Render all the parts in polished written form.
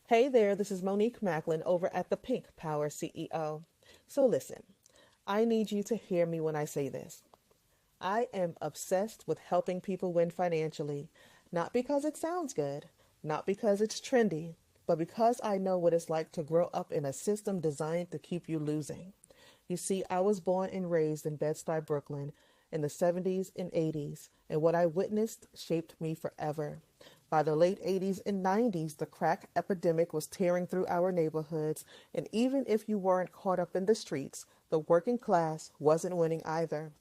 Hey there, this is Monique Macklin over at the Pink Power CEO. So listen, I need you to hear me when I say this. I am obsessed with helping people win financially, not because it sounds good, not because it's trendy, but because I know what it's like to grow up in a system designed to keep you losing. You see, I was born and raised in Bed-Stuy, Brooklyn in the 70s and 80s, and what I witnessed shaped me forever. By the late 80s and 90s, the crack epidemic was tearing through our neighborhoods, and even if you weren't caught up in the streets, the working class wasn't winning either.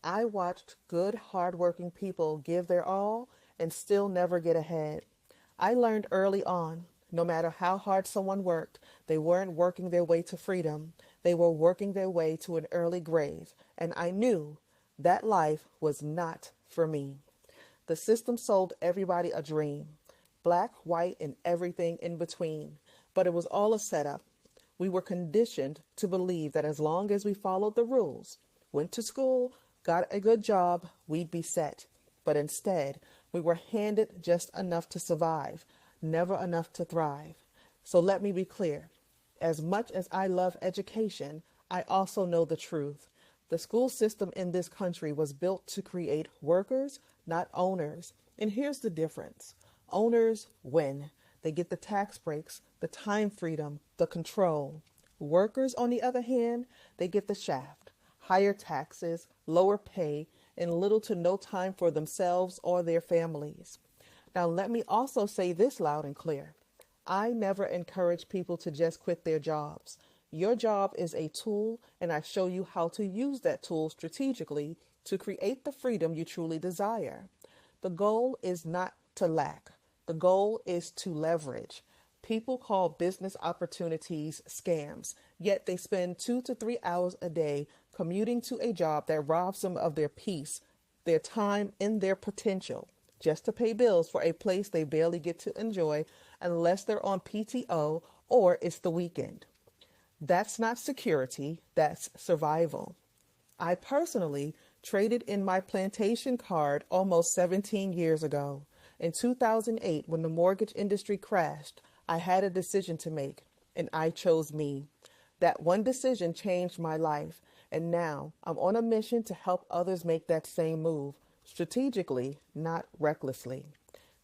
I watched good, hardworking people give their all and still never get ahead. I learned early on, no matter how hard someone worked, they weren't working their way to freedom. They were working their way to an early grave, and I knew that life was not for me. The system sold everybody a dream, black, white, and everything in between. But it was all a setup. We were conditioned to believe that as long as we followed the rules, went to school, got a good job, we'd be set. But instead, we were handed just enough to survive, never enough to thrive. So let me be clear. As much as I love education, I also know the truth. The school system in this country was built to create workers, not owners. And here's the difference. Owners win. They get the tax breaks, the time freedom, the control. Workers, on the other hand, they get the shaft. Higher taxes, lower pay, and little to no time for themselves or their families. Now, let me also say this loud and clear. I never encourage people to just quit their jobs. Your job is a tool, and I show you how to use that tool strategically to create the freedom you truly desire. The goal is not to lack. The goal is to leverage. People call business opportunities scams, yet they spend 2 to 3 hours a day commuting to a job that robs them of their peace, their time, and their potential, just to pay bills for a place they barely get to enjoy unless they're on PTO or it's the weekend. That's not security, that's survival. I personally traded in my plantation card almost 17 years ago. In 2008, when the mortgage industry crashed, I had a decision to make, and I chose me. That one decision changed my life, and now I'm on a mission to help others make that same move, strategically, not recklessly.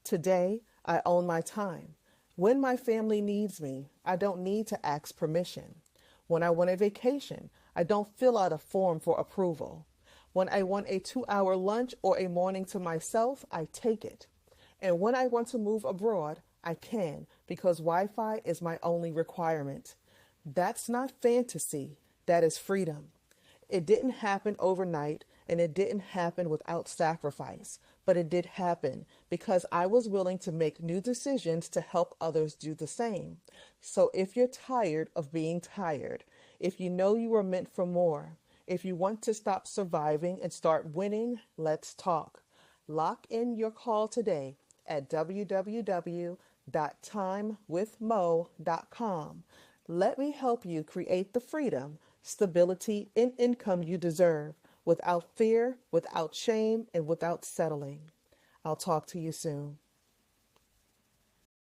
Today, I own my time. When my family needs me, I don't need to ask permission. When I want a vacation, I don't fill out a form for approval. When I want a 2-hour lunch or a morning to myself, I take it. And when I want to move abroad, I can because Wi-Fi is my only requirement. That's not fantasy, that is freedom. It didn't happen overnight and it didn't happen without sacrifice, but it did happen because I was willing to make new decisions to help others do the same. So if you're tired of being tired, if you know you were meant for more, if you want to stop surviving and start winning, let's talk. Lock in your call today at www.timewithmo.com. Let me help you create the freedom, stability, and income you deserve without fear, without shame, and without settling. I'll talk to you soon.